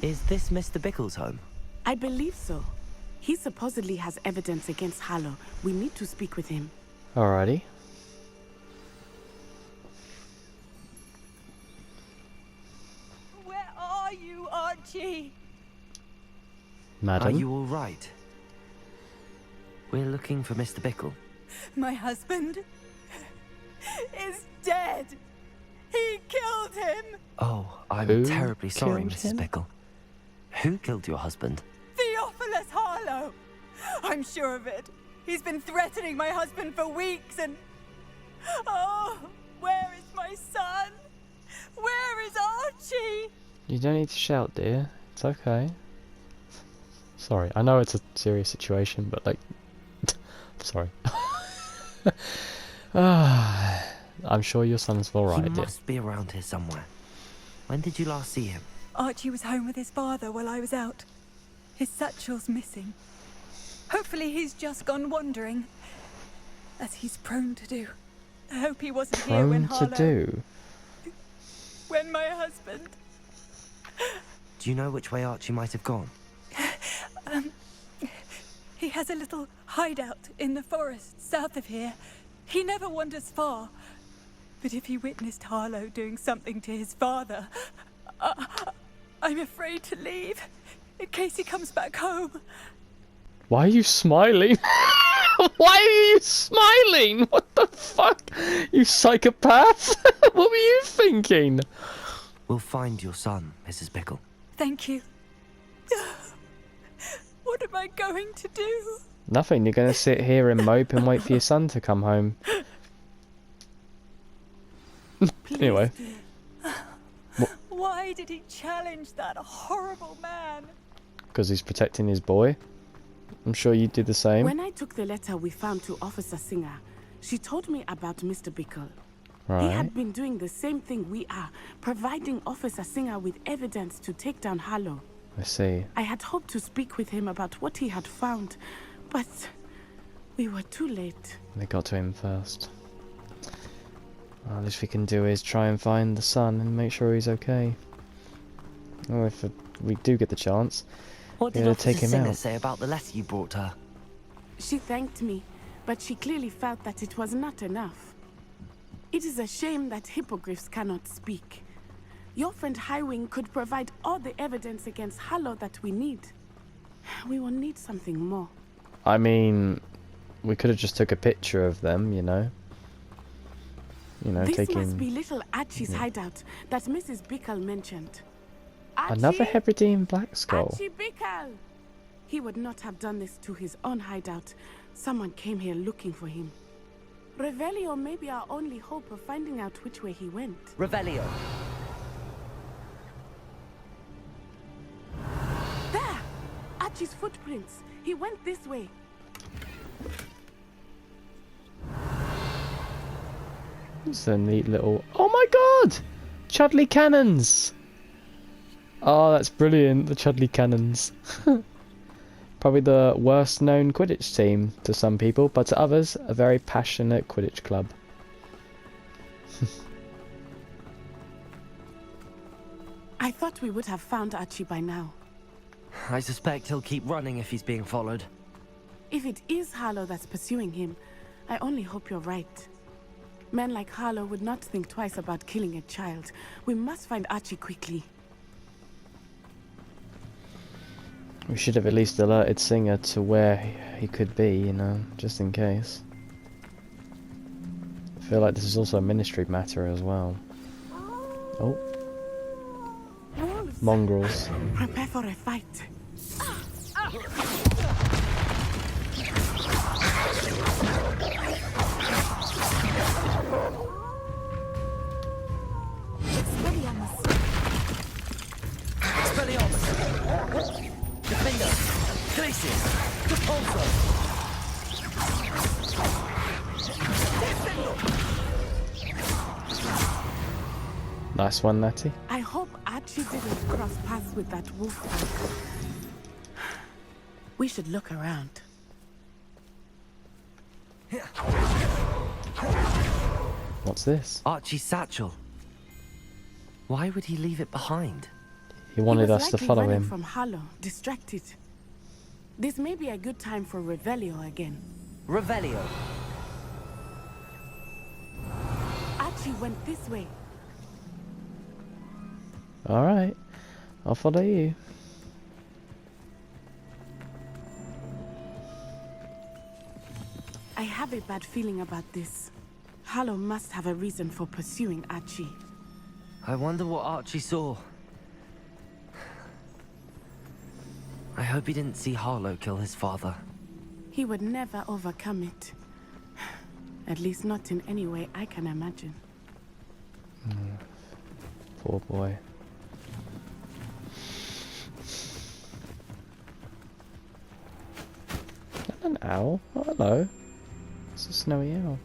Is this Mr. Bickle's home? I believe so. He supposedly has evidence against Harlow. We need to speak with him. Alrighty. Where are you, Archie? Madam? Are you all right? We're looking for Mr. Bickle. My husband is dead. He killed him. Oh, I'm Who terribly sorry, killed Mrs. him? Bickle. Who killed your husband? Theophilus Harlow. I'm sure of it. He's been threatening my husband for weeks and... Oh, where is my son? Where is Archie? You don't need to shout, dear. It's okay. Sorry, I know it's a serious situation, but like... Sorry. I'm sure your son's alright, He dear. must be around here somewhere. When did you last see him? Archie was home with his father while I was out. His satchel's missing. Hopefully he's just gone wandering, as he's prone to do. I hope he wasn't here when Prone to Harlow... do? When my husband... Do you know which way Archie might have gone? He has a little hideout in the forest south of here. He never wanders far. But if he witnessed Harlow doing something to his father, I'm afraid to leave, in case he comes back home. Why are you smiling? Why are you smiling? What the fuck? You psychopath? What were you thinking? We'll find your son, Mrs. Bickle. Thank you. What am I going to do? Nothing, you're gonna sit here and mope and wait for your son to come home. Anyway. Why did he challenge that horrible man? Because he's protecting his boy. I'm sure you did the same. When I took the letter we found to Officer Singer, she told me about Mr. Bickle. He Right. had been doing the same thing we are, providing Officer Singer with evidence to take down Harlow. I see. I had hoped to speak with him about what he had found, but we were too late. They got to him first. Well, the least we can do is try and find the son and make sure he's okay. Or if we do get the chance, What did Yeah, Officer take him Singer out. say about the letter you brought her? She thanked me, but she clearly felt that it was not enough. It is a shame that hippogriffs cannot speak. Your friend Highwing could provide all the evidence against Harlow that we need. We will need something more. I mean, we could have just took a picture of them, you know. You know, This taking must be little Archie's hideout that Mrs. Bickle mentioned. Archie? another Hebridean Black Skull. Archie Bickle! He would not have done this to his own hideout. Someone came here looking for him. Revelio may be our only hope of finding out which way he went. Revelio. There! Archie's footprints. He went this way. It's a neat little... Oh my god! Chudley Cannons! Oh, that's brilliant, the Chudley Cannons. Probably the worst known Quidditch team to some people, but to others, a very passionate Quidditch club. I thought we would have found Archie by now. I suspect he'll keep running if he's being followed. If it is Harlow that's pursuing him, I only hope you're right. Men like Harlow would not think twice about killing a child. We must find Archie quickly. We should have at least alerted Singer to where he could be, you know, just in case. I feel like this is also a ministry matter as well. Oh, Wolves! mongrels. Prepare for a fight. Expelliarmus. Expelliarmus! Defender! Glacius! Repulsor! Nice one, Natty. I hope Archie didn't cross paths with that wolf pack. We should look around. What's this? Archie's satchel. Why would he leave it behind? He wanted was us to likely follow running him. from Harlow, distracted. This may be a good time for Revelio again. Revelio. Archie went this way. Alright, I'll follow you. I have a bad feeling about this. Harlow must have a reason for pursuing Archie. I wonder what Archie saw. I hope he didn't see Harlow kill his father. He would never overcome it. At least not in any way I can imagine. Poor boy. Is that an owl? Oh, hello. It's a snowy owl.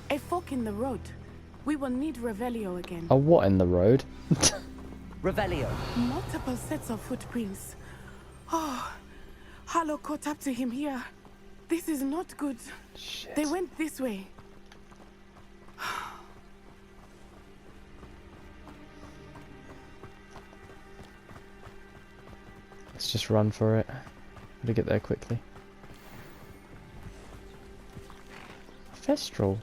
A fork in the road. We will need Revelio again. A what in the road? Revelio. Multiple sets of footprints. Oh, Harlow caught up to him here. This is not good. Shit. They went this way. Let's just run for it. Gotta get there quickly. Thestral.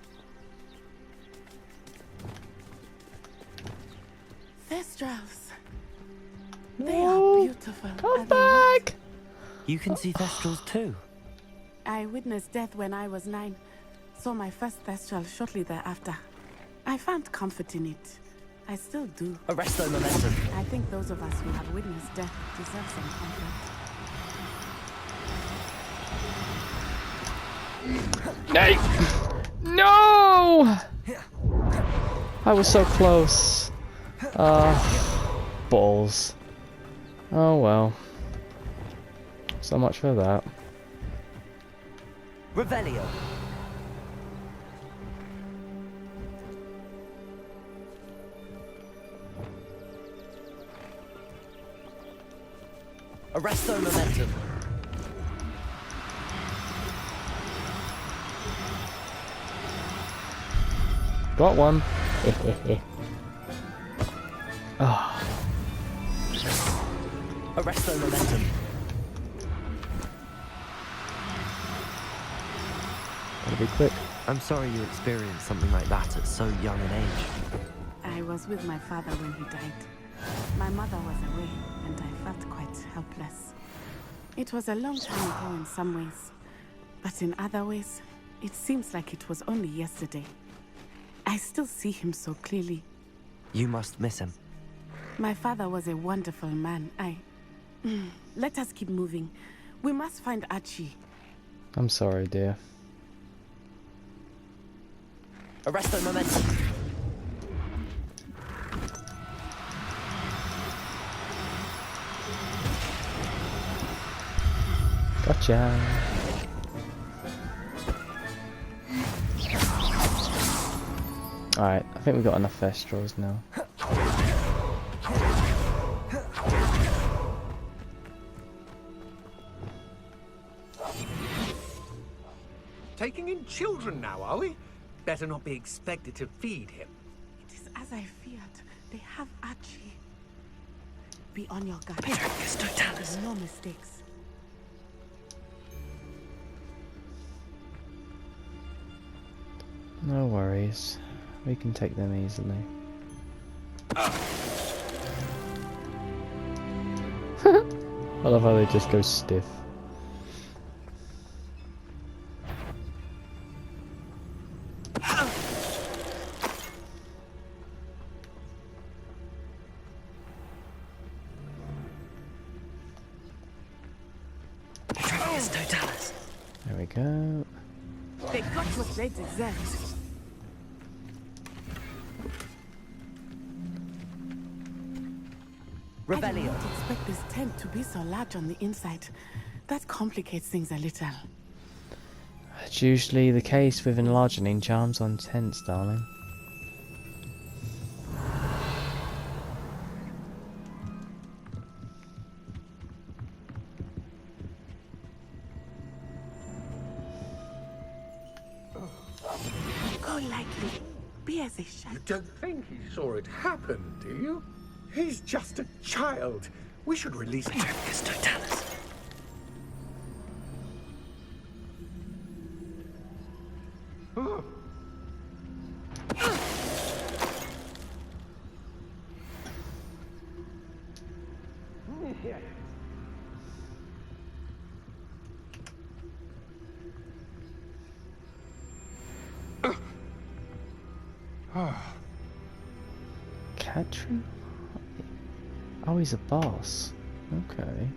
Thestrals. They No. are beautiful. are Come they not? back! You can see Thestrals too. I witnessed death when I was 9. Saw my first Thestral shortly thereafter. I found comfort in it. I still do. Arresto momentum. I think those of us who have witnessed death deserve some comfort. Nay! No! I was so close. Balls. Oh well. So much for that. Revelio. Arresto momentum. Got one. Ah, Arresto momentum. gotta be quick. I'm sorry you experienced something like that at so young an age. I was with my father when he died. My mother was away, and I felt quite helpless. It was a long time ago in some ways, but in other ways, it seems like it was only yesterday. I still see him so clearly. You must miss him. My father was a wonderful man. Let us keep moving. We must find Archie. I'm sorry, dear. Arresto momentum. Gotcha. Alright, I think we've got enough Thestrals now. Taking in children now, are we? Better not be expected to feed him. It is as I feared. They have Archie. Be on your guard. No mistakes. No worries. We can take them easily. I love how they just go stiff. There we go. They got what they deserved. I did Revelio. not expect this tent to be so large on the inside. That complicates things a little. It's usually the case with enlarging charms on tents, darling. Go lightly. Be as a shadow. You don't think he saw it happen, do you? He's just a child. We should release him. Oh. Katrin? Oh, he's a boss. Okay.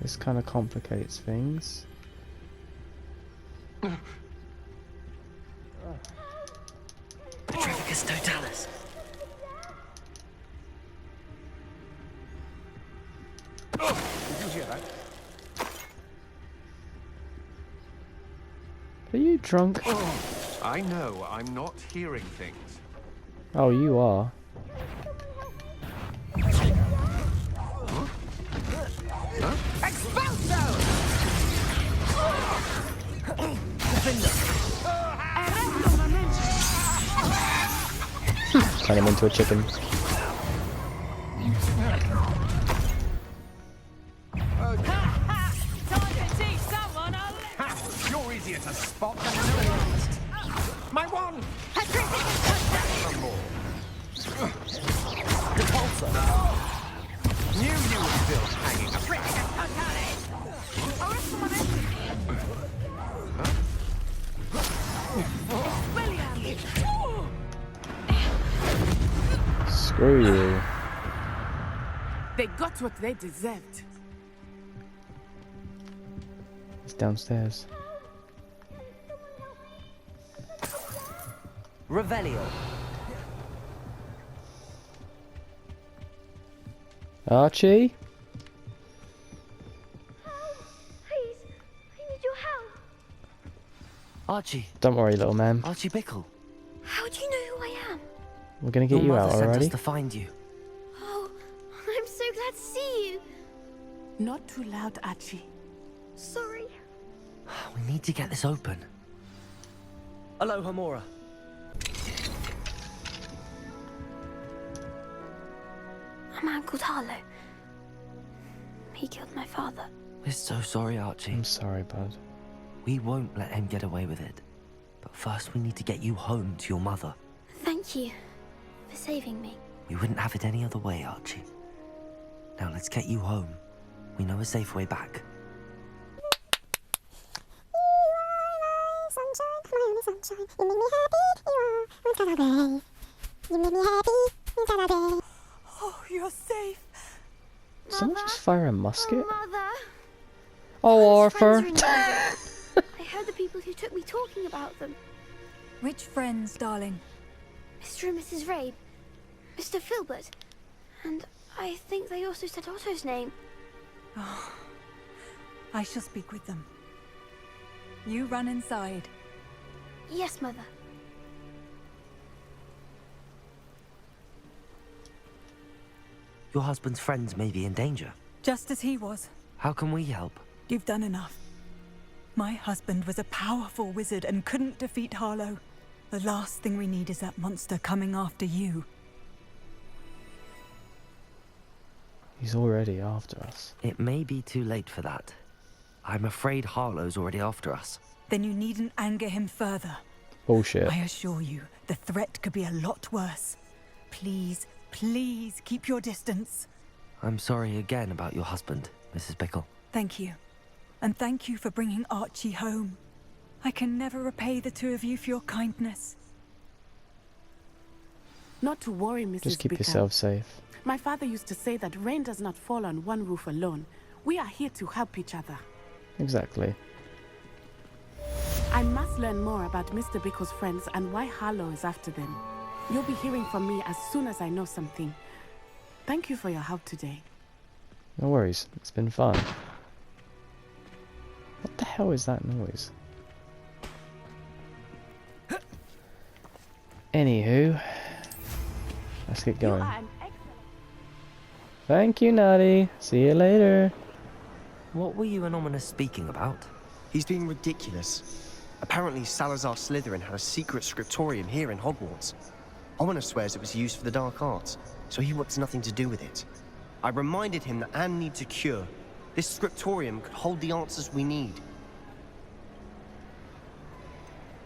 This kind of complicates things. Trafficus Totalis. Did you hear that? Are you drunk? I know, I'm not hearing things. Oh, you are. Turn him into a chicken. You're easier to spot than an artist. My wand! Knew you were still hanging. Screw you. They got what they deserved. He's downstairs. Revelio. Archie? Please, I need your help. Archie. Don't worry, little man. Archie Bickle. How do you know who I am? We're gonna get Your you mother out sent already. us to find you. Oh, I'm so glad to see you. Not too loud, Archie. Sorry. We need to get this open. Aloha, Mora. A man called Harlow. He killed my father. We're so sorry, Archie. I'm sorry, bud. We won't let him get away with it. But first we need to get you home to your mother. Thank you for saving me. We wouldn't have it any other way, Archie. Now let's get you home. We know a safe way back. Sunshine, my only sunshine. You make me happy. You are one kind of day. You make me happy. One kind of day. Oh, you're safe. Did someone just fire a musket? Oh, Mother. Oh, Whose friends Arthur. are in danger? I heard the people who took me talking about them. Which friends, darling? Mr. and Mrs. Rabe, Mr. Filbert, and I think they also said Otto's name. I shall speak with them. You run inside. Yes, Mother. Your husband's friends may be in danger. Just as he was. How can we help? You've done enough. My husband was a powerful wizard and couldn't defeat Harlow. The last thing we need is that monster coming after you. He's already after us. It may be too late for that. I'm afraid Harlow's already after us. Then you needn't anger him further. Bullshit. I assure you, the threat could be a lot worse. Please, please keep your distance. I'm sorry again about your husband, Mrs. Bickle. Thank you. And thank you for bringing Archie home. I can never repay the two of you for your kindness. Not to worry, Mrs. Just keep Bickle. yourself safe. My father used to say that rain does not fall on one roof alone. We are here to help each other. Exactly. I must learn more about Mr. Bickle's friends and why Harlow is after them. You'll be hearing from me as soon as I know something. Thank you for your help today. No worries. It's been fun. What the hell is that noise? Anywho, let's get You going. are an excellent... Thank you, Nutty. See you later. What were you and Ominous speaking about? He's being ridiculous. Apparently Salazar Slytherin had a secret scriptorium here in Hogwarts. Ominous swears it was used for the dark arts, so he wants nothing to do with it. I reminded him that Anne needs a cure. This scriptorium could hold the answers we need.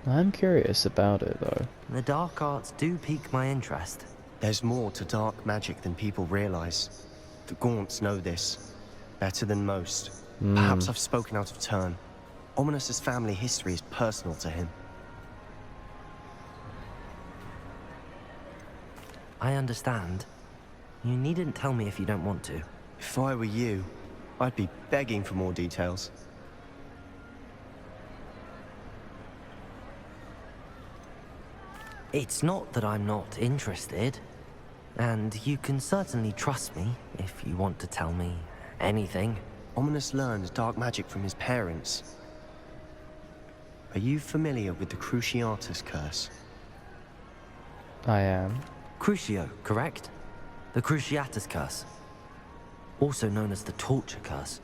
I'm curious about it, though. The dark arts do pique my interest. There's more to dark magic than people realize. The Gaunts know this better than most. Perhaps I've spoken out of turn. Ominous's family history is personal to him. I understand. You needn't tell me if you don't want to. If I were you, I'd be begging for more details. It's not that I'm not interested. And you can certainly trust me if you want to tell me anything. Ominous learned dark magic from his parents. Are you familiar with the Cruciatus curse? I am. Crucio, correct? The Cruciatus curse. Also known as the torture curse.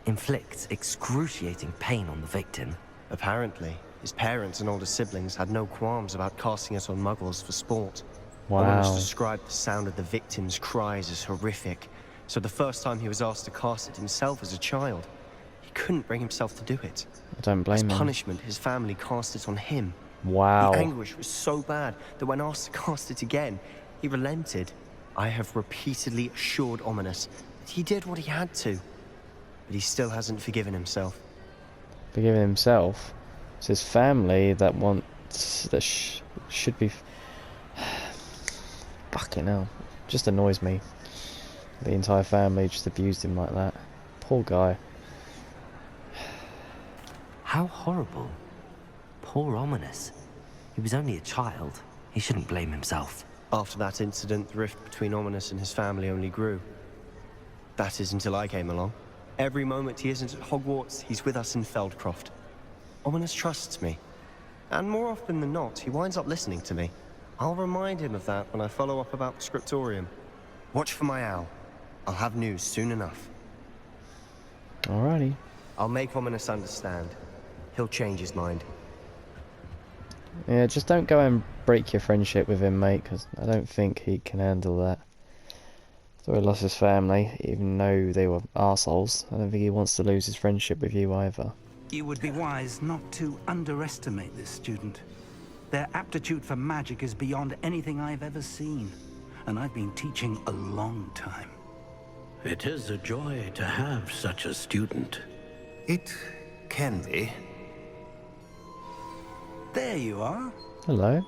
Inflicts excruciating pain on the victim. Apparently, his parents and older siblings had no qualms about casting it on muggles for sport. Wow. Ominous described the sound of the victim's cries as horrific, so the first time he was asked to cast it himself as a child, he couldn't bring himself to do it. I don't blame him. As punishment, his family cast it on him. Wow. The anguish was so bad that when asked to cast it again, he relented. I have repeatedly assured Ominous that he did what he had to, but he still hasn't forgiven himself. Forgiving himself? It's his family that should be... Fucking hell. Just annoys me. The entire family just abused him like that. Poor guy. How horrible. Poor Ominous. He was only a child. He shouldn't blame himself. After that incident, the rift between Ominous and his family only grew. That is until I came along. Every moment he isn't at Hogwarts, he's with us in Feldcroft. Ominous trusts me. And more often than not, he winds up listening to me. I'll remind him of that when I follow up about the scriptorium. Watch for my owl. I'll have news soon enough. Alrighty. I'll make Ominous understand. He'll change his mind. Yeah, just don't go and break your friendship with him, mate, because I don't think he can handle that. So he lost his family, even though they were arseholes. I don't think he wants to lose his friendship with you either. You would be wise not to underestimate this student. Their aptitude for magic is beyond anything I've ever seen, and I've been teaching a long time. It is a joy to have such a student. It can be. There you are. Hello.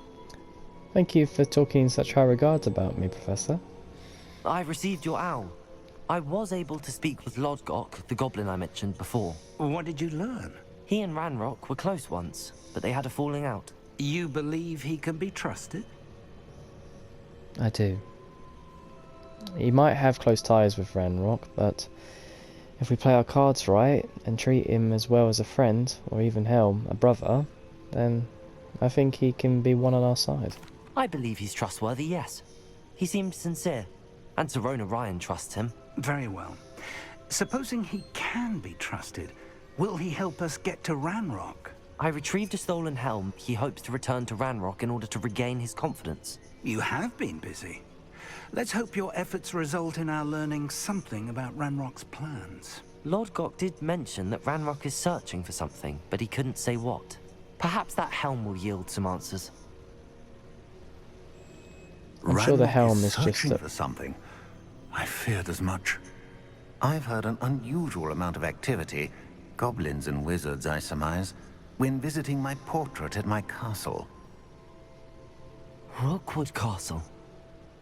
Thank you for talking in such high regards about me, Professor. I received your owl. I was able to speak with Lodgok, the goblin I mentioned before. What did you learn? He and Ranrock were close once, but they had a falling out. You believe he can be trusted? I do. He might have close ties with Ranrock, but if we play our cards right and treat him as well as a friend, or even hell, a brother, then I think he can be one on our side. I believe he's trustworthy, yes. He seemed sincere, and Serona Ryan trusts him. Very well. Supposing he can be trusted, will he help us get to Ranrock? I retrieved a stolen helm. He hopes to return to Ranrock in order to regain his confidence. You have been busy. Let's hope your efforts result in our learning something about Ranrock's plans. Lodgok did mention that Ranrock is searching for something, but he couldn't say what. Perhaps that helm will yield some answers. I'm sure the helm is searching just for something. I feared as much. I've heard an unusual amount of activity, goblins and wizards, I surmise, when visiting my portrait at my castle. Rookwood Castle?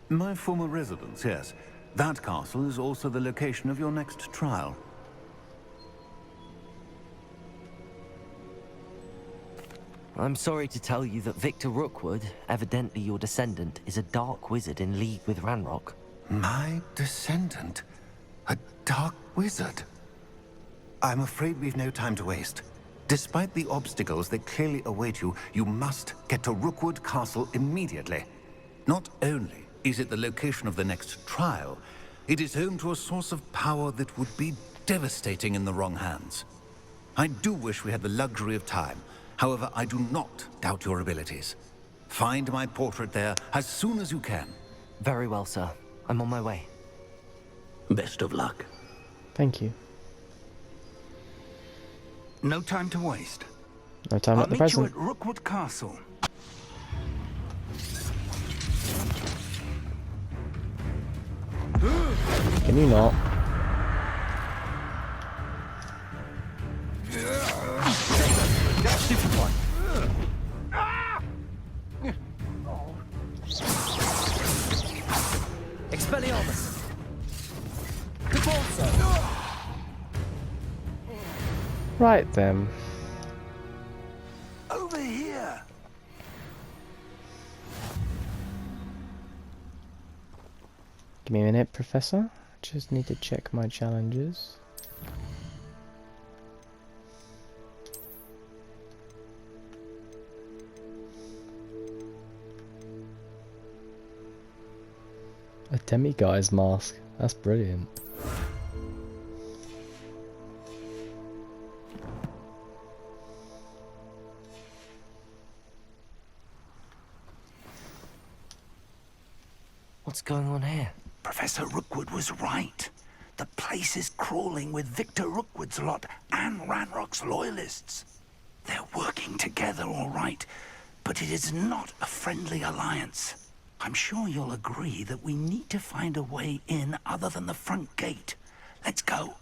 My former residence, yes. That castle is also the location of your next trial. I'm sorry to tell you that Victor Rookwood, evidently your descendant, is a dark wizard in league with Ranrock. My descendant? A dark wizard? I'm afraid we've no time to waste. Despite the obstacles that clearly await you, you must get to Rookwood Castle immediately. Not only is it the location of the next trial, it is home to a source of power that would be devastating in the wrong hands. I do wish we had the luxury of time. However, I do not doubt your abilities. Find my portrait there as soon as you can. Very well, sir. I'm on my way. Best of luck. Thank you. No time to waste. No time I'll at the meet present. you at Rookwood Castle. Can you not? Stupid one. Expelliarmus! Default, Right then. Over here. Give me a minute, Professor. Just need to check my challenges. A demiguise mask. That's brilliant. What's going on here? Professor Rookwood was right. The place is crawling with Victor Rookwood's lot and Ranrock's loyalists. They're working together, all right, but it is not a friendly alliance. I'm sure you'll agree that we need to find a way in other than the front gate. Let's go.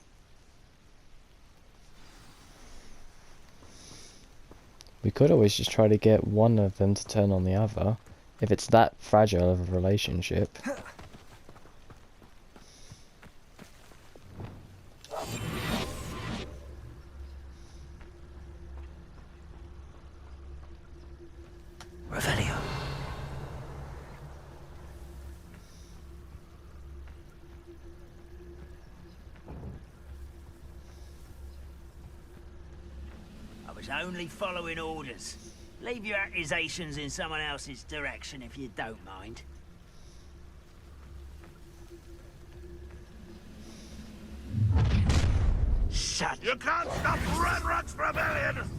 We could always just try to get one of them to turn on the other, if it's that fragile of a relationship. Revelio. I was only following orders. Leave your accusations in someone else's direction if you don't mind. Shut. You can't stop Ranrock's rebellion!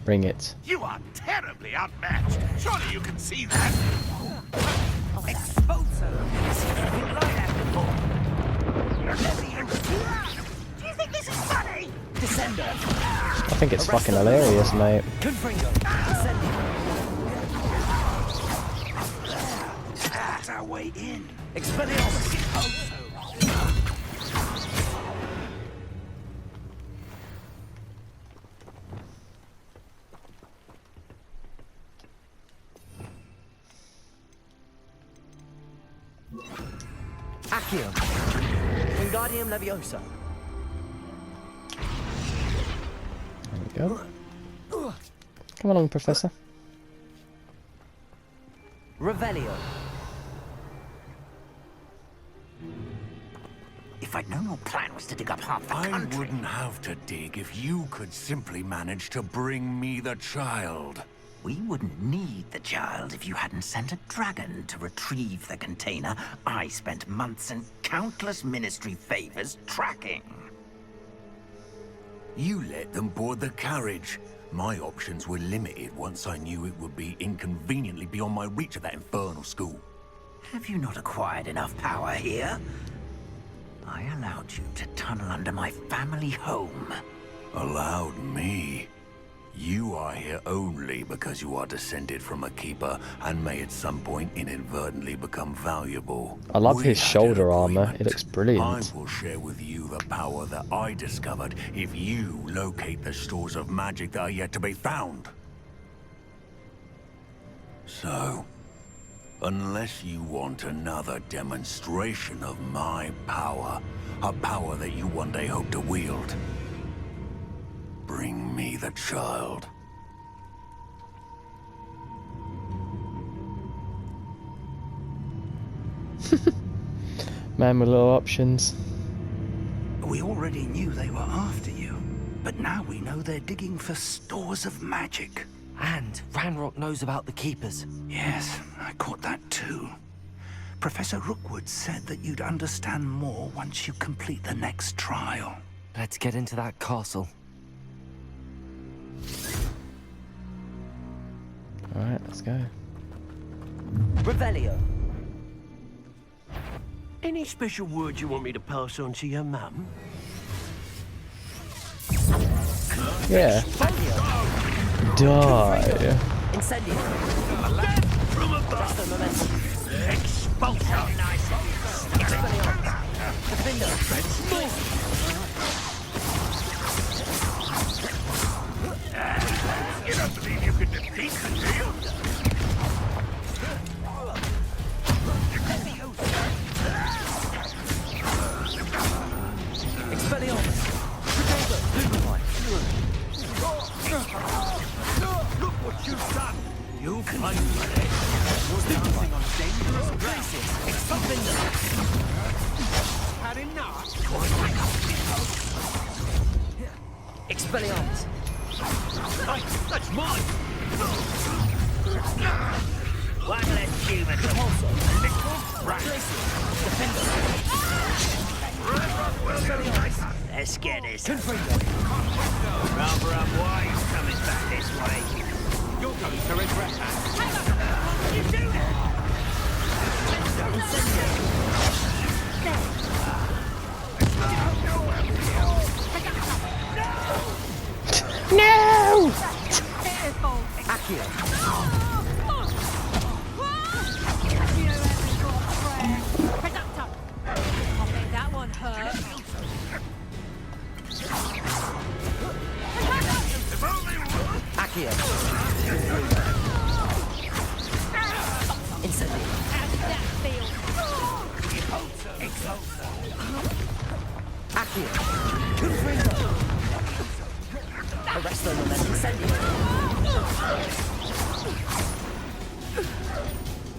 Bring it. You are terribly outmatched. Surely you can see that. Expulso! Something like that before. Do you think this is funny? Descender. I think it's fucking hilarious, mate. Confringo. Descending. That's our way in. Expelliarmus. Expulso. Accio. Wingardium Leviosa. There we go. Come along, Professor. Revelio. If I'd known your plan was to dig up half the I country... wouldn't have to dig if you could simply manage to bring me the child. We wouldn't need the child if you hadn't sent a dragon to retrieve the container I spent months and countless ministry favors tracking. You let them board the carriage. My options were limited once I knew it would be inconveniently beyond my reach of that infernal school. Have you not acquired enough power here? I allowed you to tunnel under my family home. Allowed me? You are here only because you are descended from a keeper and may at some point inadvertently become valuable. I love We his had shoulder an armor. agreement. It looks brilliant. I will share with you the power that I discovered if you locate the stores of magic that are yet to be found. So, unless you want another demonstration of my power, a power that you one day hope to wield, bring me the child. Man with little options. We already knew they were after you, but now we know they're digging for stores of magic. And Ranrock knows about the Keepers. Yes, I caught that too. Professor Rookwood said that you'd understand more once you complete the next trial. Let's get into that castle. Alright, let's go. Revelio. Any special words you want me to pass on to your mum? Yeah. Die. Incendio. From above. Expulsion. You don't believe you can defeat them, do you? Expelliarmus. Look what you've done. You fight for it. You're dancing on dangerous places. Had enough? Expelliarmus. That's mine. One less human. Let's get this. Rather unwise coming back this way. You're going to regret that. You do that! No! Accio. That one hurt. Accio. Incendio. How did that feel? Accio. Confringo. Arresto momentum. Incendio.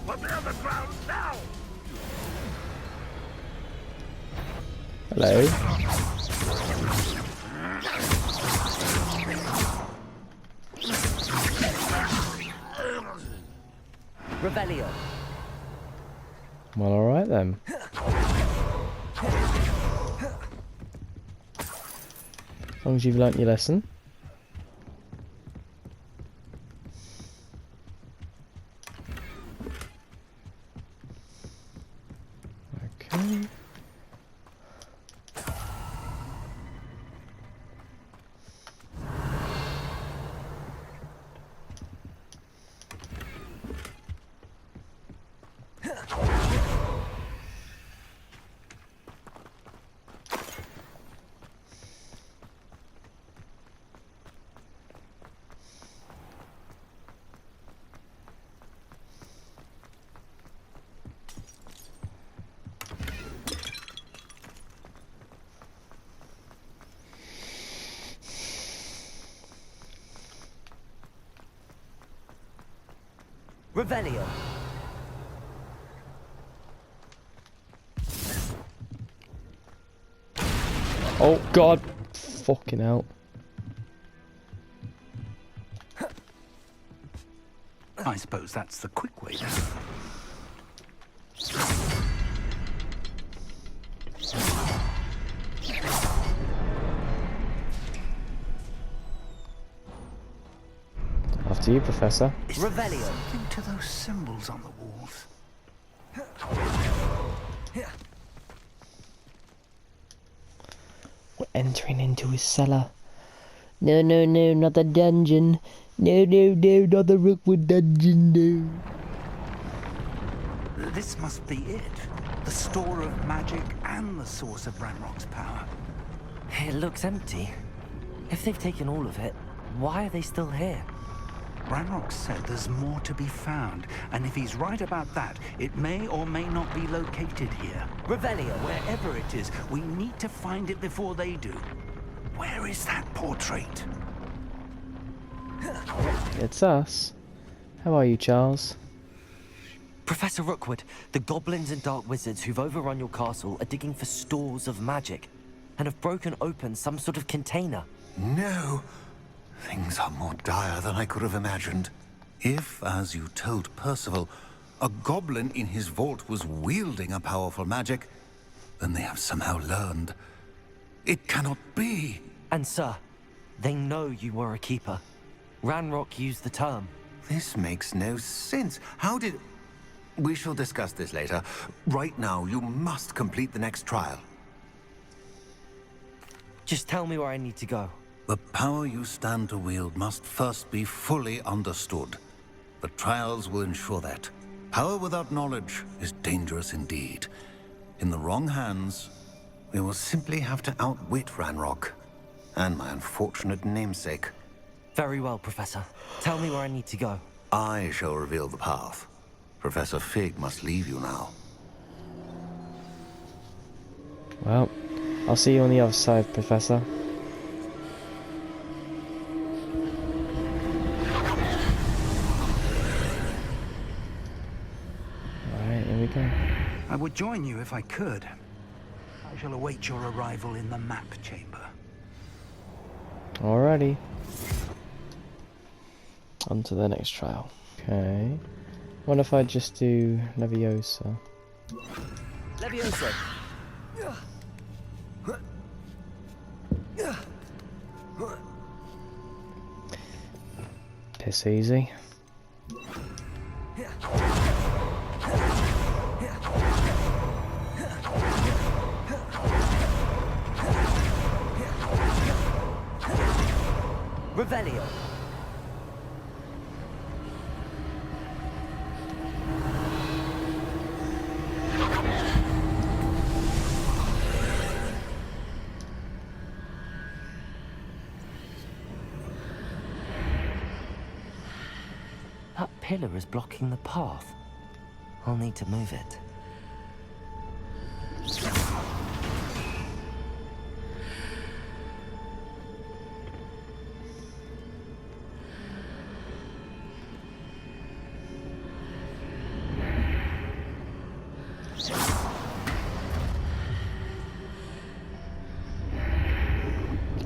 What the other ground now? Hello. Revelio. Well, alright then. As long as you've learnt your lesson. Okay. Revelio. Oh god. Fucking hell. I suppose that's the quick way then. After you, Professor. Revelio. Something to those symbols on the walls. We're entering into his cellar. No, no, no, not the dungeon. No, no, no, not the Rookwood dungeon, no. This must be it. The store of magic and the source of Ranrock's power. It looks empty. If they've taken all of it, why are they still here? Ranrock said there's more to be found, and if he's right about that, it may or may not be located here. Revelio. Wherever it is, we need to find it before they do. Where is that portrait? It's us. How are you, Charles? Professor Rookwood, the goblins and dark wizards who've overrun your castle are digging for stores of magic and have broken open some sort of container. No. Things are more dire than I could have imagined. If, as you told Percival, a goblin in his vault was wielding a powerful magic, then they have somehow learned. It cannot be. And sir, they know you were a keeper. Ranrock used the term. This makes no sense. How did... We shall discuss this later. Right now, you must complete the next trial. Just tell me where I need to go. The power you stand to wield must first be fully understood. The trials will ensure that. Power without knowledge is dangerous indeed. In the wrong hands, We will simply have to outwit Ranrock. And my unfortunate namesake. Very well, Professor. Tell me where I need to go. I shall reveal the path. Professor Fig must leave you now. Well, I'll see you on the other side, Professor. Alright, here we go. I would join you if I could. I shall await your arrival in the map chamber. Alrighty. On to the next trial. Okay. What if I just do Leviosa? Leviosa! Piss easy. Revelio! That pillar is blocking the path. I'll need to move it.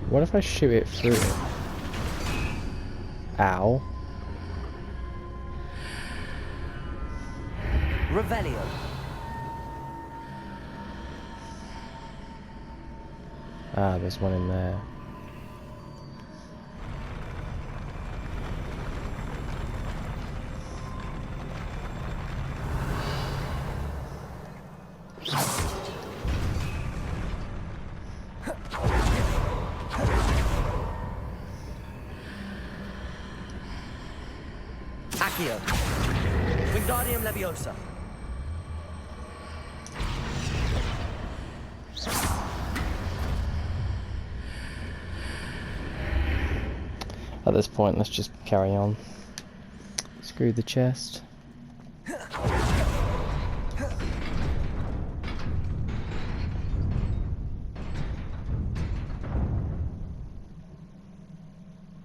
What if I shoot it through it? Ow. Revelio! Ah, there's one in there. Accio! Wingardium Leviosa! At this point, let's just carry on. Screw the chest.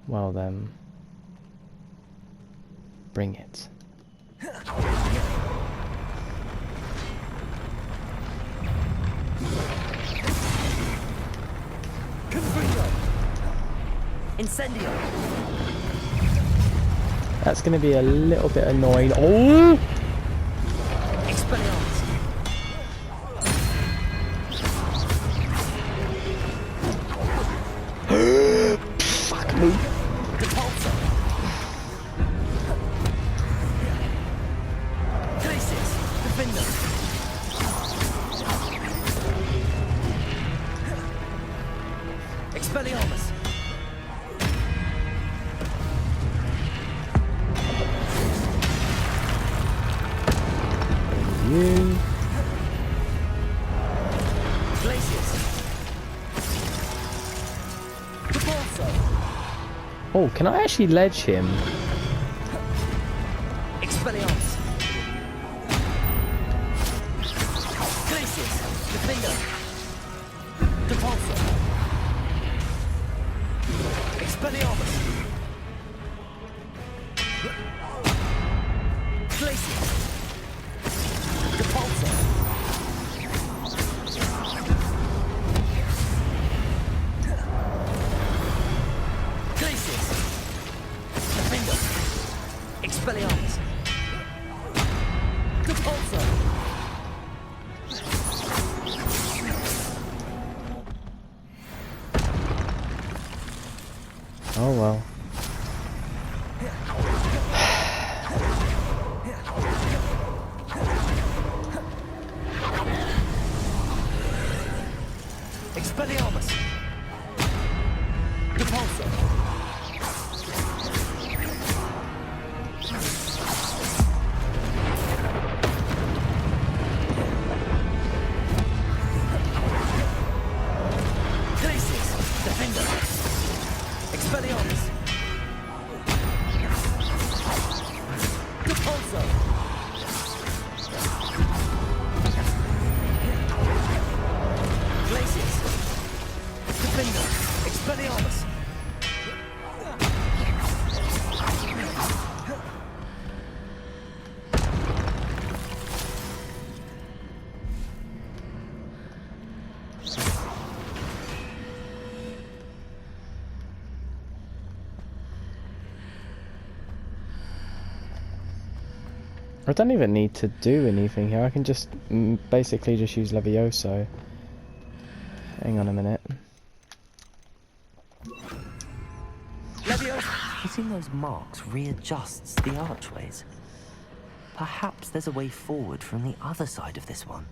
Well then, bring it. Incendio! That's going to be a little bit annoying. Oh! Expelliarmus! Fuck me! Depulso! Glacius! Defender! Expelliarmus! You. Glacius! Depulso! Oh, can I actually ledge him? Expelliarmus! Glacius! Defender! Depulso! Expelliarmus! Glacius! Depulso! Glacius! Defender! Expelliarmus! Repulsor! Glacius! Defender! Expelliarmus! Repulsor! Glacius! Defender! Expelliarmus! I don't even need to do anything here. I can just basically just use Levioso. Hang on a minute. Levioso! Hitting those marks readjusts the archways. Perhaps there's a way forward from the other side of this one.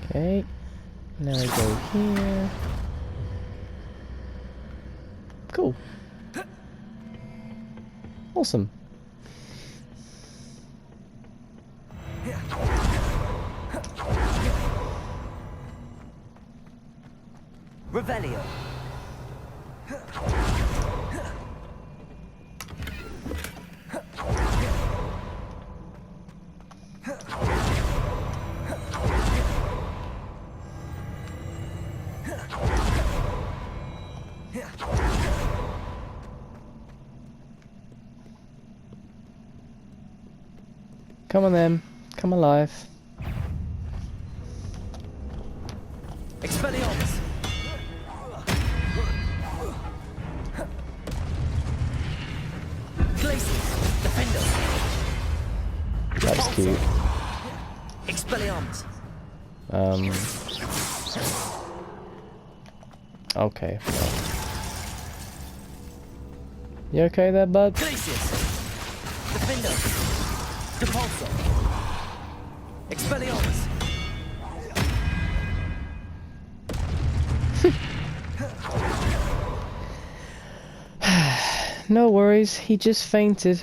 Okay. Now we go here. Cool. Awesome. Revelio. Come on then. Come alive. Expelliarmus! Glacius! Defender! That was cute. Expelliarmus! Okay. Well. You okay there, bud? Glacius! Defender! Repulsor! Expelliarmus! No worries, he just fainted.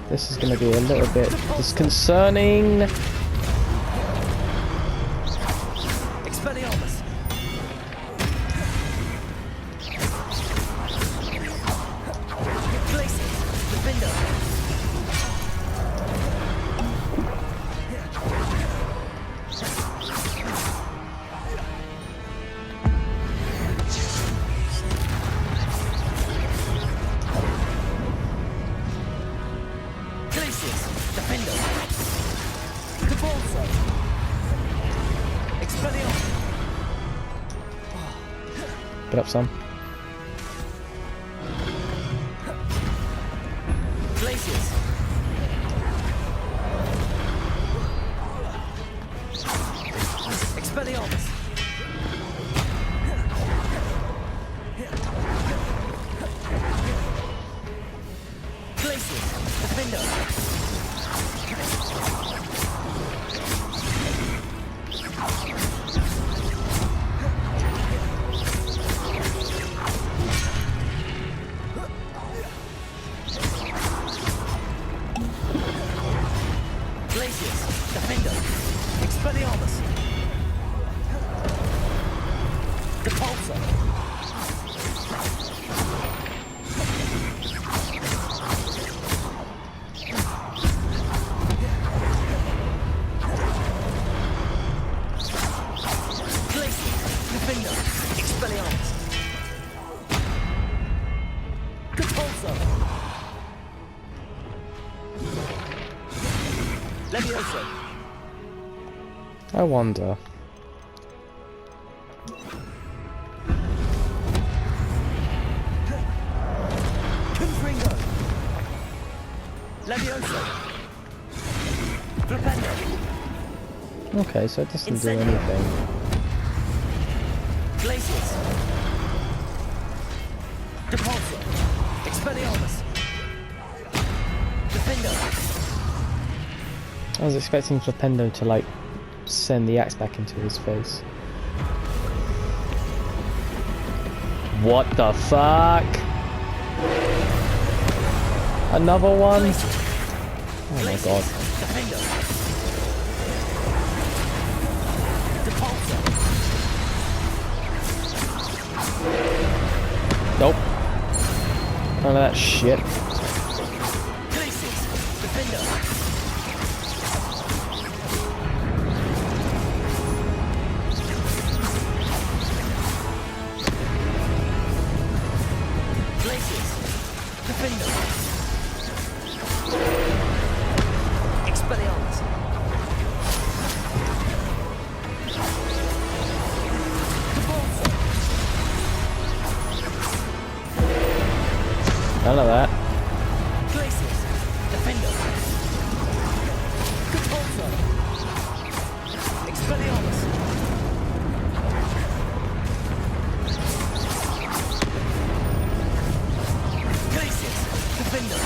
This is going to be a little bit disconcerting. Expelliarmus! Glacius! Defender! Get up, son. Glacius! Expelliarmus! Glacius! Defender! Expelliarmus! Repulsor! Glacius! Defender! Expelliarmus! Repulsor! Levioso! I wonder. Levioso. Flipendo. Okay, so it doesn't do Incendio. anything. Glacius. Depulso. Expelliarmus. Defendo. I was expecting Flipendo to like send the axe back into his face. What the fuck? Another one? Oh my god. Defendo. Depulso. Nope. None of that shit. Glacius. Defendo. Glacius. Defendo. Expelliarmus. Depulso. None of that. Glacius. Defendo. Depulso. Expelliarmus. Glacius. Defendo.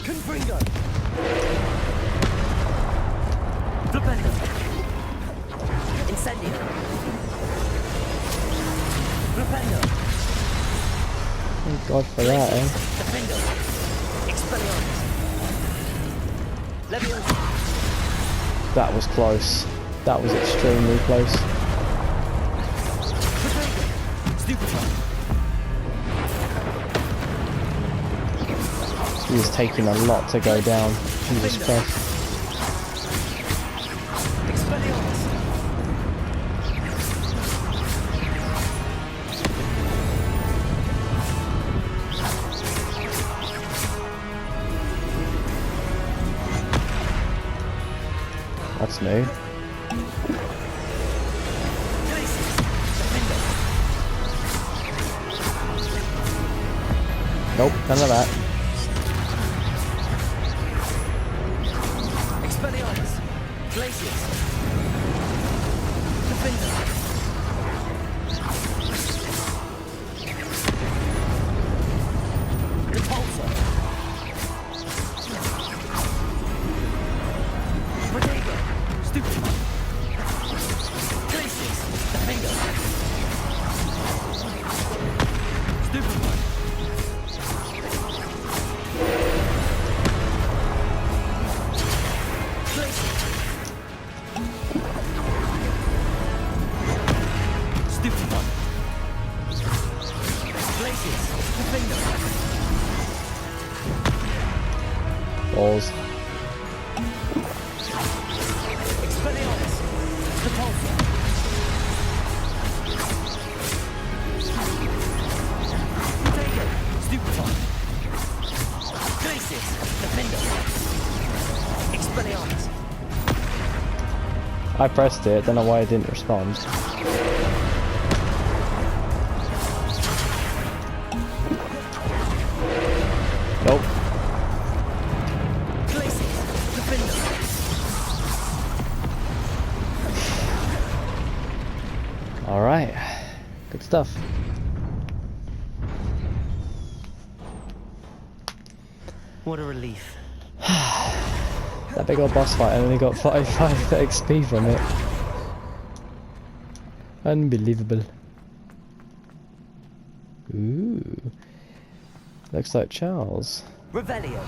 Confringo. Flipendo. Incendio. Flipendo. Thank God for that, eh? Defendo. Expelliarmus. Levioso. That was close. That was extremely close. Flipendo. Stupefy. He was taking a lot to go down. Jesus Christ. Expelliarmus. That's new. Glacius. Defendo. Nope, none of that. Expelliarmus. Glacius. Defendo. Repulsor. Bodega. Stupefy. Glacius. Defendo. Stupefy. Glacius. Stupefy. Glacius. Defendo. Balls. Expelliarmus. Repulsor. Bodega. Stupefy. Glacius. Defendo. Expelliarmus. I pressed it, don't know why it didn't respond. Nope. Glacius. Defendo. Alright. Good stuff. What a relief. That big old boss fight, I only got 45 XP from it. Unbelievable. Ooh. Looks like Charles. Revelio.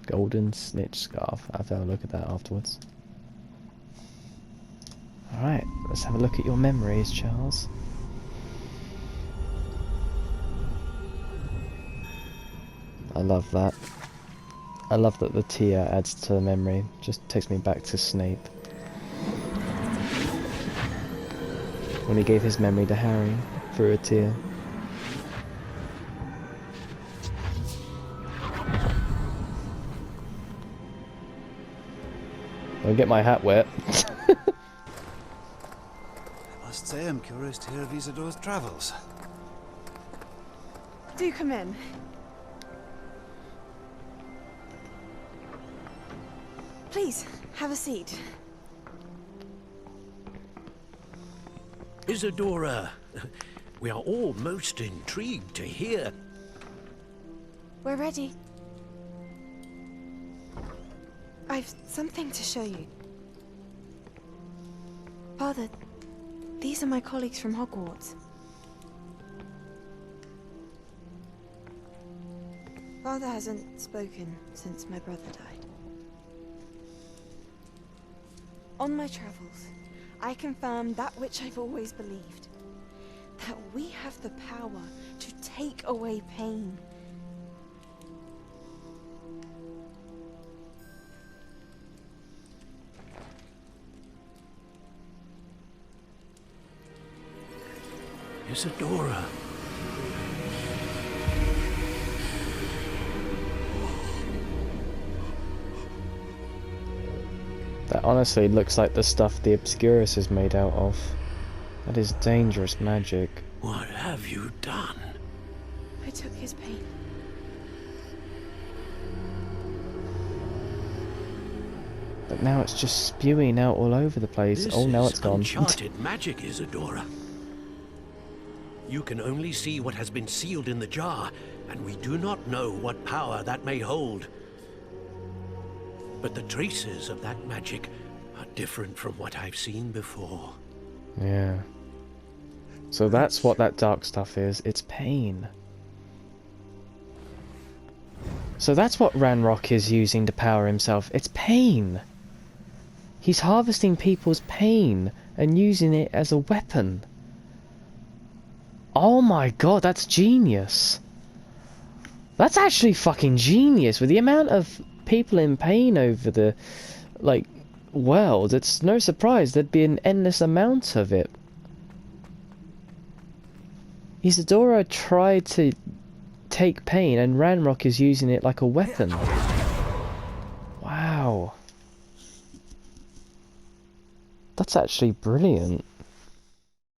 Golden snitch scarf. I'll have to have a look at that afterwards. Alright, let's have a look at your memories, Charles. I love that. I love that the tear adds to the memory. Just takes me back to Snape. When he gave his memory to Harry through a tear. I'll get my hat wet. I must say I'm curious to hear of Isadore's travels. Do come in. Please, have a seat. Isadora, we are all most intrigued to hear. We're ready. I've something to show you. Father, these are my colleagues from Hogwarts. Father hasn't spoken since my brother died. On my travels, I confirmed that which I've always believed. That we have the power to take away pain. Isadora. That honestly looks like the stuff the Obscurus is made out of. That is dangerous magic. What have you done? I took his pain. But now it's just spewing out all over the place. This Oh, now is it's gone. uncharted magic, Isadora. You can only see what has been sealed in the jar, and we do not know what power that may hold. But the traces of that magic are different from what I've seen before. Yeah. So that's what that dark stuff is. It's pain. So that's what Ranrock is using to power himself. It's pain. He's harvesting people's pain and using it as a weapon. Oh my god, that's genius. That's actually fucking genius. With the amount of people in pain over the, like, world, it's no surprise there'd be an endless amount of it. Isadora tried to take pain and Ranrock is using it like a weapon. Wow. That's actually brilliant.